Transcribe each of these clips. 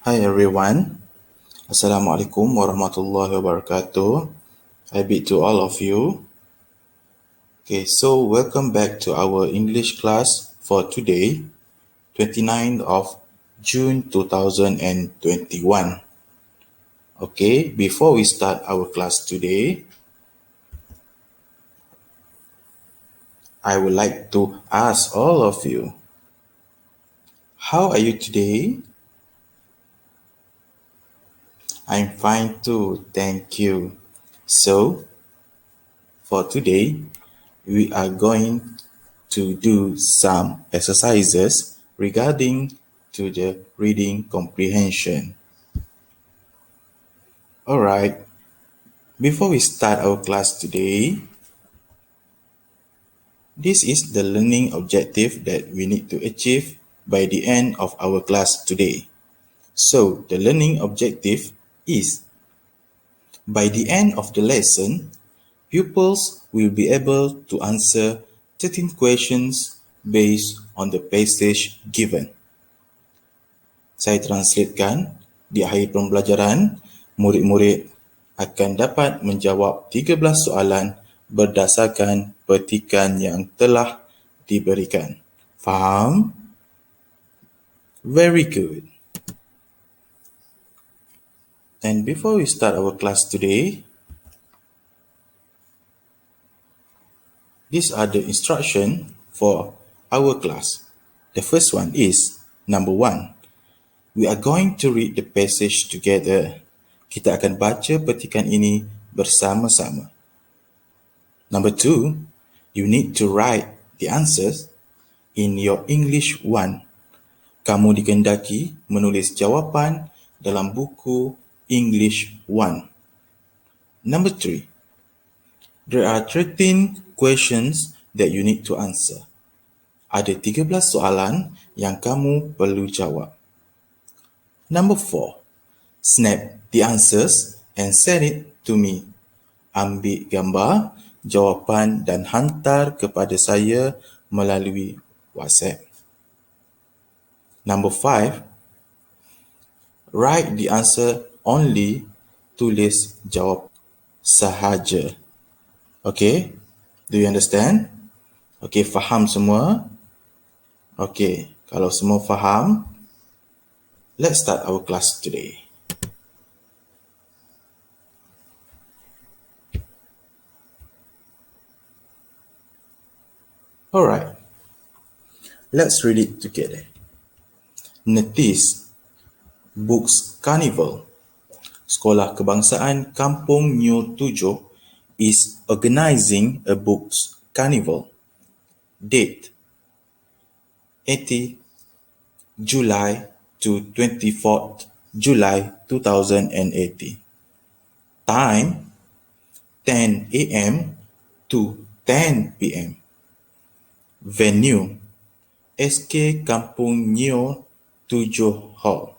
Hi everyone. Assalamualaikum warahmatullahi wabarakatuh. I bid to all of you. Okay, so welcome back to our English class for today, 29th of June 2021. Okay, before we start our class today, I would like to ask all of you, how are you today? I'm fine too, thank you. So, for today, we are going to do some exercises regarding to the reading comprehension. Alright, before we start our class today, this is the learning objective that we need to achieve by the end of our class today. So, the learning objective is, by the end of the lesson, pupils will be able to answer 13 questions based on the passage given. Saya translatekan, di akhir pembelajaran, murid-murid akan dapat menjawab 13 soalan berdasarkan petikan yang telah diberikan. Faham? Very good. And before we start our class today, these are the instructions for our class. The first one is, number 1, we are going to read the passage together. Kita akan baca petikan ini bersama-sama. Number 2, you need to write the answers in your English 1. Kamu dikehendaki menulis jawapan dalam buku English 1. Number 3, there are 13 questions that you need to answer. Ada 13 soalan yang kamu perlu jawab. Number 4, snap the answers and send it to me. Ambil gambar jawapan dan hantar kepada saya melalui WhatsApp. Number 5, write the answer only, tulis jawab sahaja. Okay, do you understand? Okay, faham semua? Okay, kalau semua faham, let's start our class today. Alright, let's read it together. Notice, Books Carnival, Sekolah Kebangsaan Kampung Nyo 7 is organizing a books carnival. Date, 18 July to 24th July 2018. Time, 10 a.m. to 10 p.m. Venue, SK Kampung Nyo 7 Hall.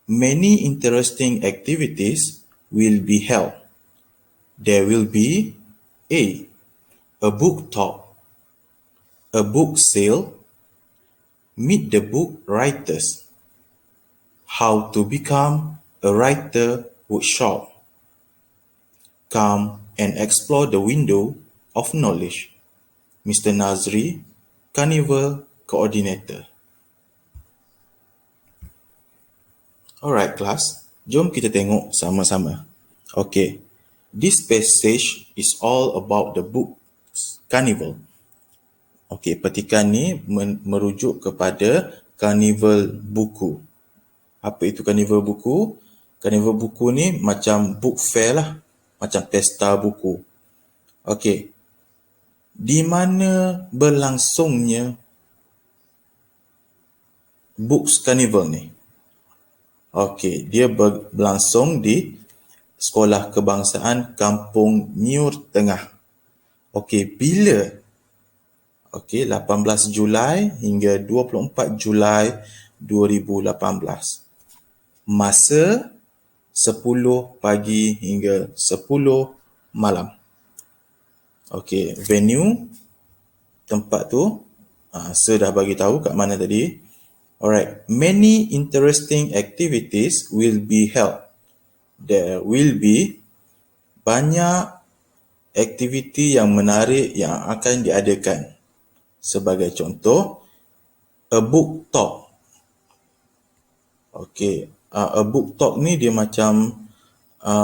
Many interesting activities will be held. There will be a book talk, a book sale, meet the book writers, how to become a writer workshop, come and explore the window of knowledge. Mr. Nazri, Carnival Coordinator. Alright class, jom kita tengok sama-sama. Okay, this passage is all about the books carnival. Okay, petikan ni merujuk kepada karnival buku. Apa itu karnival buku? Karnival buku ni macam book fair lah, macam pesta buku. Okay, di mana berlangsungnya books carnival ni? Okay, dia berlangsung di Sekolah Kebangsaan Kampung Nyo Tengah. Okay, bila? Okay, 18 Julai hingga 24 Julai 2018. Masa 10 pagi hingga 10 malam. Okay, venue, tempat tu, saya dah bagi tahu kat mana tadi. Alright, many interesting activities will be held. There will be banyak aktiviti yang menarik yang akan diadakan. Sebagai contoh, a book talk. Okey, a book talk ni dia macam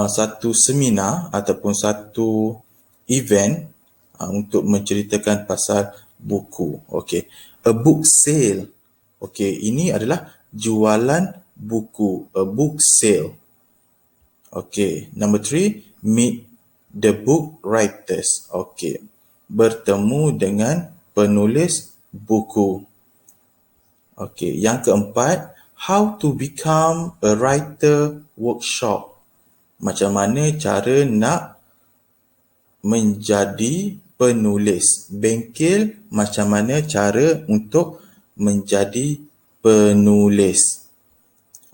satu seminar ataupun satu event untuk menceritakan pasal buku. Okey, a book sale. Okey, ini adalah jualan buku, a book sale. Okey, number 3, meet the book writers. Okey, bertemu dengan penulis buku. Okey, yang keempat, how to become a writer workshop. Macam mana cara nak menjadi penulis. Bengkel macam mana cara untuk menjadi penulis.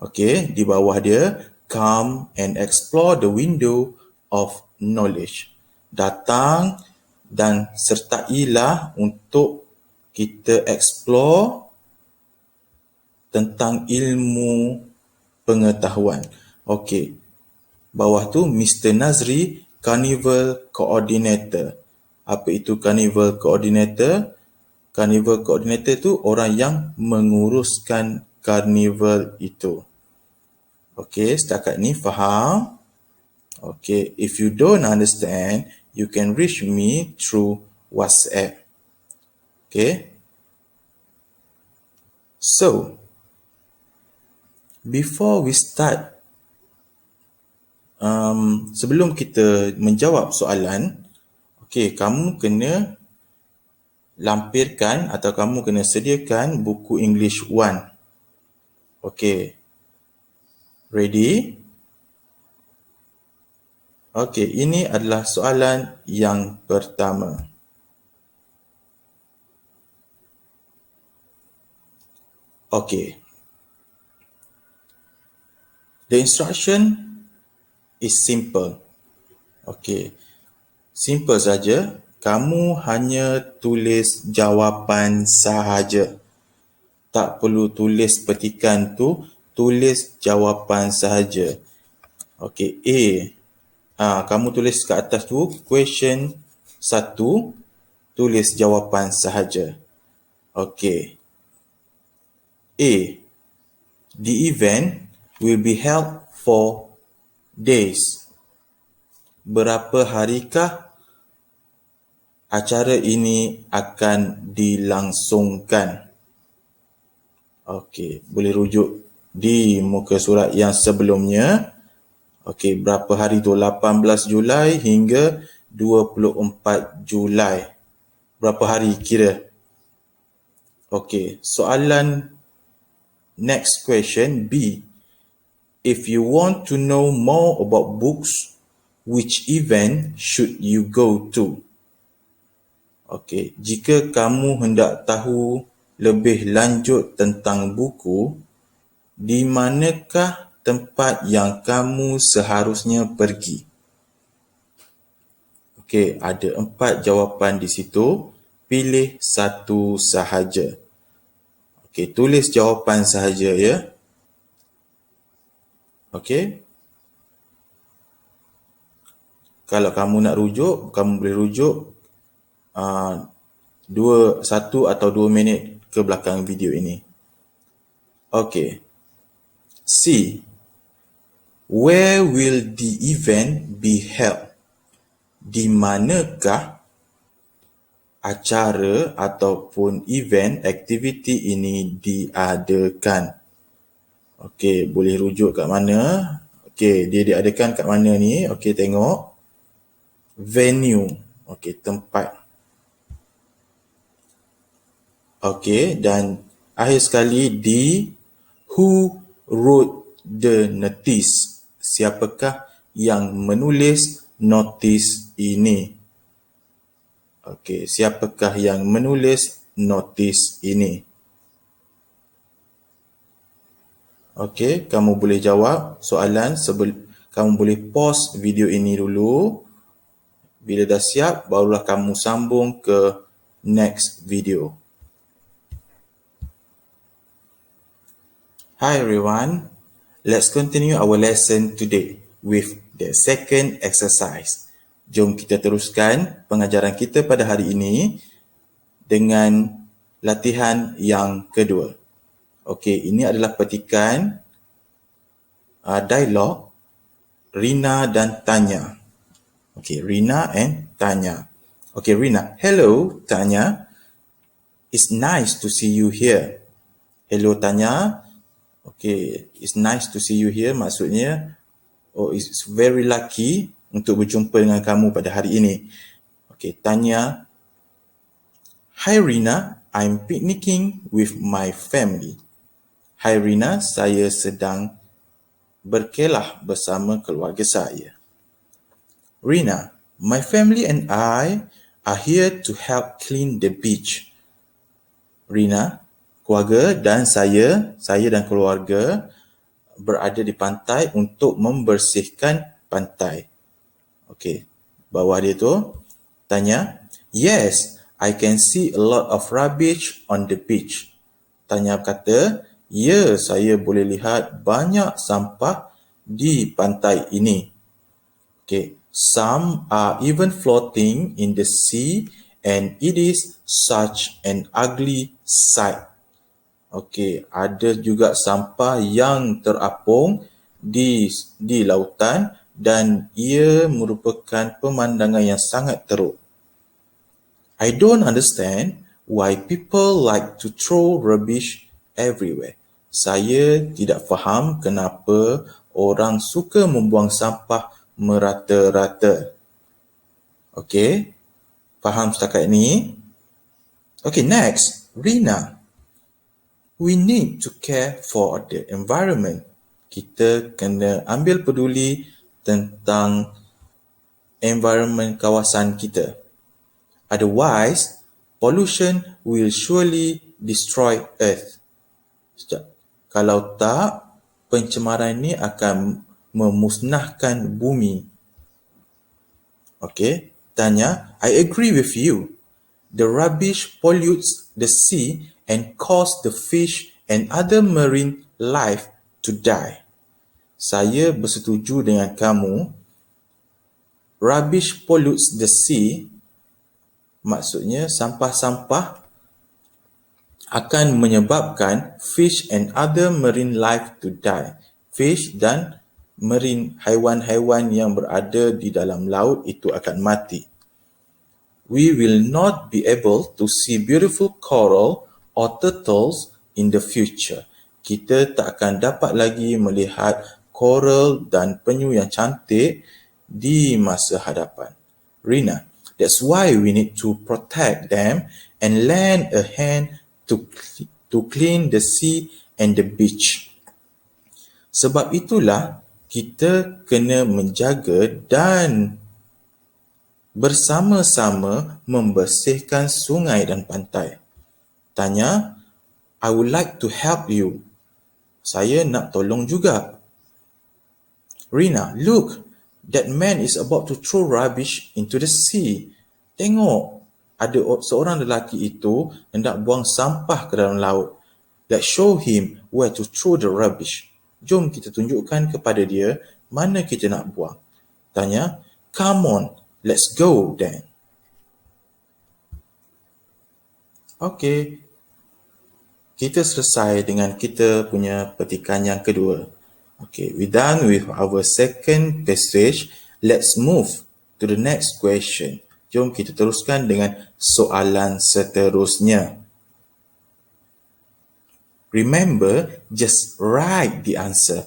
Okey, di bawah dia, come and explore the window of knowledge. Datang dan sertailah untuk kita explore tentang ilmu pengetahuan. Okey, bawah tu Mr. Nazri, Carnival Coordinator. Apa itu Carnival Coordinator? Carnival Coordinator tu orang yang menguruskan karnival itu. Okey, setakat ni faham? Okey, if you don't understand, you can reach me through WhatsApp. Okey. So, before we start, sebelum kita menjawab soalan, okey, kamu kena lampirkan atau kamu kena sediakan buku English 1. Okey. Ready? Okey, ini adalah soalan yang pertama. Okey. The instruction is simple. Okey. Simple saja. Kamu hanya tulis jawapan sahaja. Tak perlu tulis petikan tu, tulis jawapan sahaja. Okey, A. Kamu tulis kat atas tu, question 1, tulis jawapan sahaja. Okey. A. The event will be held for days. Berapa harikah acara ini akan dilangsungkan? Okey, boleh rujuk di muka surat yang sebelumnya. Okey, berapa hari tu? 18 Julai hingga 24 Julai. Berapa hari kira? Okey, soalan next question B. If you want to know more about books, which event should you go to? Okey, jika kamu hendak tahu lebih lanjut tentang buku, di manakah tempat yang kamu seharusnya pergi? Okey, ada 4 jawapan di situ. Pilih satu sahaja. Okey, tulis jawapan sahaja ya. Okey. Kalau kamu nak rujuk, kamu boleh rujuk 1 atau 2 minit ke belakang video ini. Okey. C. Where will the event be held? Di manakah acara ataupun event aktiviti ini diadakan? Okey, boleh rujuk kat mana? Okey, dia diadakan kat mana ni? Okey, tengok. Venue. Okey, tempat. Okey, dan akhir sekali D. Who wrote the notice? Siapakah yang menulis notis ini? Okey, siapakah yang menulis notis ini? Okey, kamu boleh jawab soalan kamu boleh pause video ini dulu. Bila dah siap, barulah kamu sambung ke next video. Hi everyone, let's continue our lesson today with the second exercise. Jom kita teruskan pengajaran kita pada hari ini dengan latihan yang kedua. Okey, ini adalah petikan dialog Rina dan Tanya. Okey, Rina and Tanya. Okey, Rina. Hello, Tanya. It's nice to see you here. Hello, Tanya. Okay, it's nice to see you here. Maksudnya, it's very lucky untuk berjumpa dengan kamu pada hari ini. Okay, Tanya. Hi Rina, I'm picnicking with my family. Hi Rina, saya sedang berkelah bersama keluarga saya. Rina, my family and I are here to help clean the beach. Rina, keluarga dan saya dan keluarga berada di pantai untuk membersihkan pantai. Okey, bawah dia tu Tanya, yes, I can see a lot of rubbish on the beach. Tanya kata, ya, saya boleh lihat banyak sampah di pantai ini. Okay, some are even floating in the sea and it is such an ugly sight. Okey, ada juga sampah yang terapung di lautan dan ia merupakan pemandangan yang sangat teruk. I don't understand why people like to throw rubbish everywhere. Saya tidak faham kenapa orang suka membuang sampah merata-rata. Okey, faham setakat ini? Okay, next, Rina. We need to care for the environment. Kita kena ambil peduli tentang environment kawasan kita. Otherwise, pollution will surely destroy Earth. Kalau tak, pencemaran ini akan memusnahkan bumi. Okay, Tanya, I agree with you. The rubbish pollutes the sea and cause the fish and other marine life to die. Saya bersetuju dengan kamu. Rubbish pollutes the sea, maksudnya sampah-sampah akan menyebabkan fish and other marine life to die. Fish dan marine, haiwan-haiwan yang berada di dalam laut itu akan mati. We will not be able to see beautiful coral or turtles in the future. Kita tak akan dapat lagi melihat coral dan penyu yang cantik di masa hadapan. Rina, that's why we need to protect them and lend a hand to clean the sea and the beach. Sebab itulah kita kena menjaga dan bersama-sama membersihkan sungai dan pantai. Tanya, I would like to help you. Saya nak tolong juga. Rina, look, that man is about to throw rubbish into the sea. Tengok, ada seorang lelaki itu hendak buang sampah ke dalam laut. Let's show him where to throw the rubbish. Jom kita tunjukkan kepada dia mana kita nak buang. Tanya, come on, let's go then. Okay, kita selesai dengan kita punya petikan yang kedua. Okay, we done with our second passage. Let's move to the next question. Jom kita teruskan dengan soalan seterusnya. Remember, just write the answer.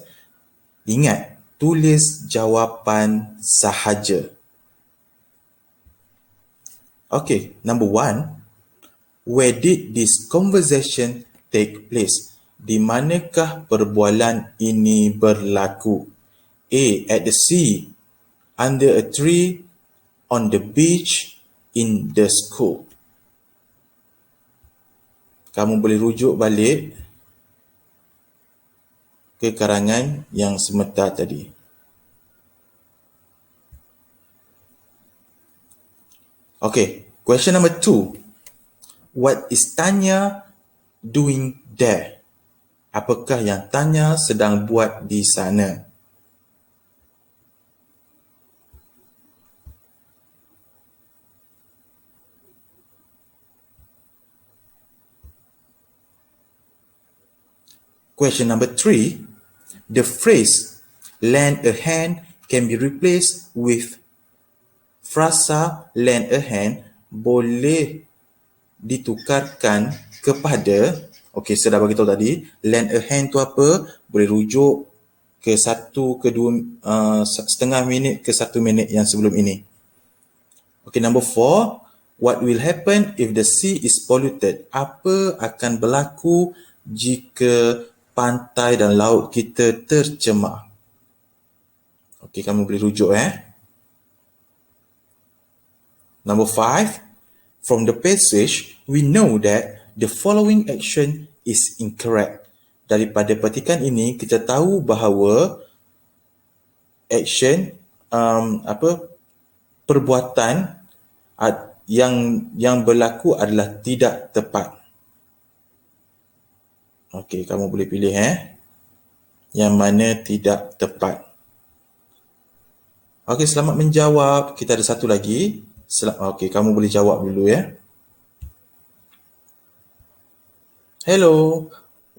Ingat, tulis jawapan sahaja. Okay, number 1. Where did this conversation take place? Di manakah perbualan ini berlaku? A. At the sea, under a tree, on the beach, in the school. Kamu boleh rujuk balik ke karangan yang sebentar tadi. Okay, question number 2. What is Tanya doing there? Apakah yang Tanya sedang buat di sana? Question number 3. The phrase lend a hand can be replaced with frasa lend a hand boleh ditukarkan kepada, okey, saya dah bagi tahu tadi, lend a hand tu apa? Boleh rujuk ke satu, ke dua, setengah minit ke 1 minit yang sebelum ini. Okay, number 4. What will happen if the sea is polluted? Apa akan berlaku jika pantai dan laut kita tercemar? Okay, kamu boleh rujuk Number 5. From the passage, we know that the following action is incorrect. Daripada petikan ini, kita tahu bahawa action, perbuatan yang berlaku adalah tidak tepat. Okey, kamu boleh pilih yang mana tidak tepat. Okey, selamat menjawab. Kita ada satu lagi. Okey, kamu boleh jawab dulu Hello.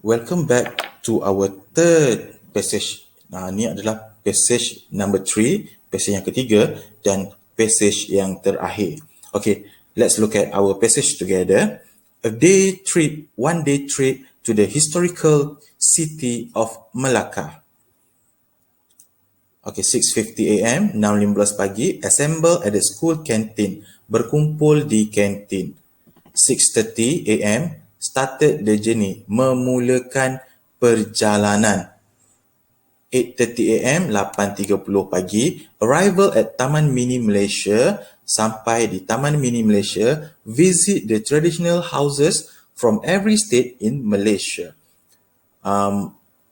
Welcome back to our third passage. Ini adalah passage number 3, passage yang ketiga dan passage yang terakhir. Okay, let's look at our passage together. One day trip to the historical city of Melaka. Okay, 6:50 a.m., 6:15 pagi, assemble at the school canteen. Berkumpul di kantin. 6:30 a.m., started the journey. Memulakan perjalanan. 8:30 a.m., 8:30 pagi, arrival at Taman Mini Malaysia. Sampai di Taman Mini Malaysia, visit the traditional houses from every state in Malaysia.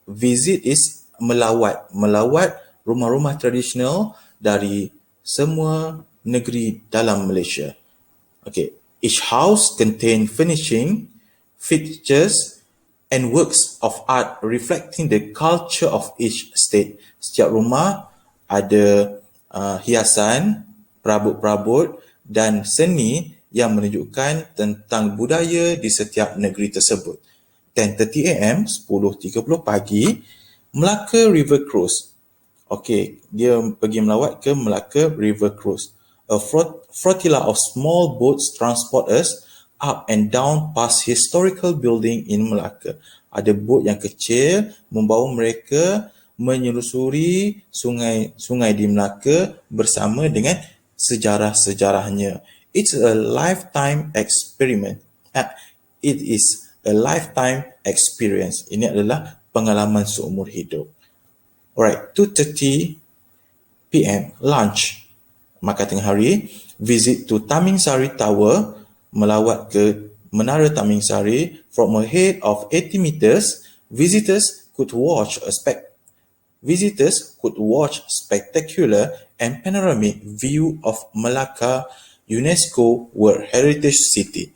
Visit is melawat. Melawat rumah-rumah tradisional dari semua negeri dalam Malaysia. Okay. Each house contain furnishing, fixtures and works of art reflecting the culture of each state. Setiap rumah ada hiasan, perabot-perabot dan seni yang menunjukkan tentang budaya di setiap negeri tersebut. 10:30 a.m., 10:30 pagi, Melaka River Cruise. Okey, dia pergi melawat ke Melaka River Cruise. A flotilla of small boats transport us up and down past historical building in Melaka. Ada bot yang kecil membawa mereka menyelusuri sungai di Melaka bersama dengan sejarah-sejarahnya. It's a lifetime experiment. It is a lifetime experience. Ini adalah pengalaman seumur hidup. Alright, 2:30 p.m. lunch, makan tengah hari. Visit to Taming Sari Tower, melawat ke Menara Taming Sari. From a height of 80 meters, visitors could watch spectacular and panoramic view of Melaka UNESCO World Heritage City.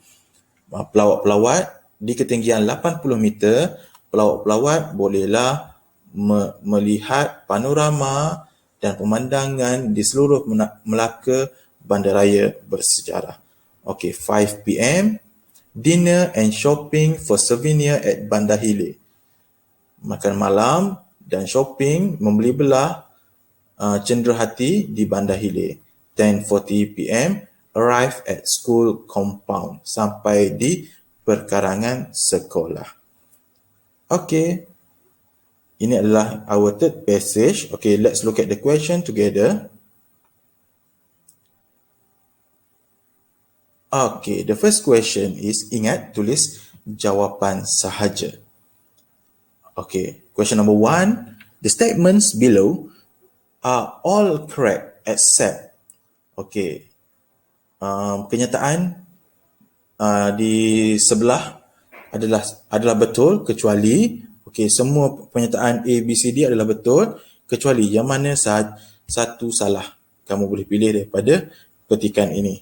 Pelawat-pelawat di ketinggian 80 meter, pelawat-pelawat bolehlah melihat panorama dan pemandangan di seluruh Melaka bandaraya bersejarah. Okay, 5 p.m. dinner and shopping for souvenir at Bandar Hilir. Makan malam dan shopping, membeli belah cenderahati di Bandar Hilir. 10:40 p.m. arrive at school compound. Sampai di perkarangan sekolah. Okay. Ini adalah our third passage. Okay, let's look at the question together. Okay, the first question is, ingat tulis jawapan sahaja. Okay, question number 1. The statements below are all correct except, okay, kenyataan di sebelah adalah betul kecuali, okay, semua pernyataan A, B, C, D adalah betul kecuali yang mana satu salah. Kamu boleh pilih daripada petikan ini.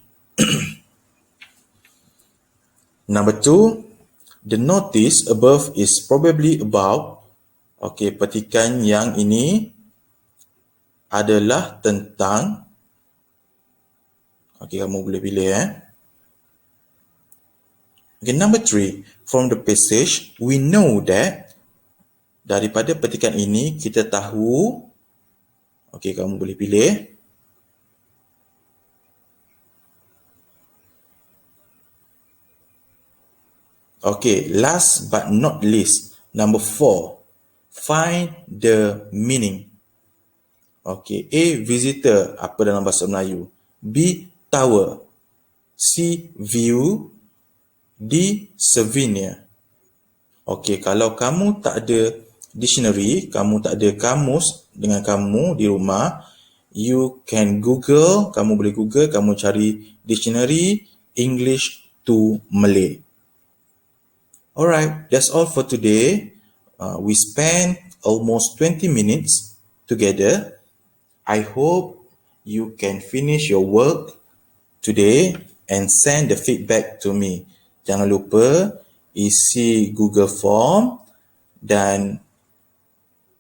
Number 2, The notice above is probably about, okay, petikan yang ini adalah tentang, okay, kamu boleh pilih Okay, number 3, from the passage, we know that, daripada petikan ini, kita tahu, okay, kamu boleh pilih. Okay, last but not least, number 4, find the meaning. Okay, A, visitor, apa dalam bahasa Melayu? B, tower. C, view. D, souvenir. Okay, kalau kamu tak ada dictionary, kamu tak ada kamus dengan kamu di rumah, you can Google, kamu boleh Google, kamu cari dictionary English to Malay. Alright, that's all for today. We spent almost 20 minutes together. I hope you can finish your work today and send the feedback to me. Jangan lupa isi Google Form dan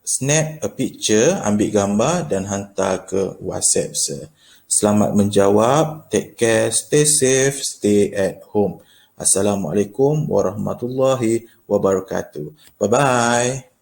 snap a picture, ambil gambar dan hantar ke WhatsApp saya. Selamat menjawab. Take care, stay safe, stay at home. Assalamualaikum warahmatullahi wabarakatuh. Bye-bye.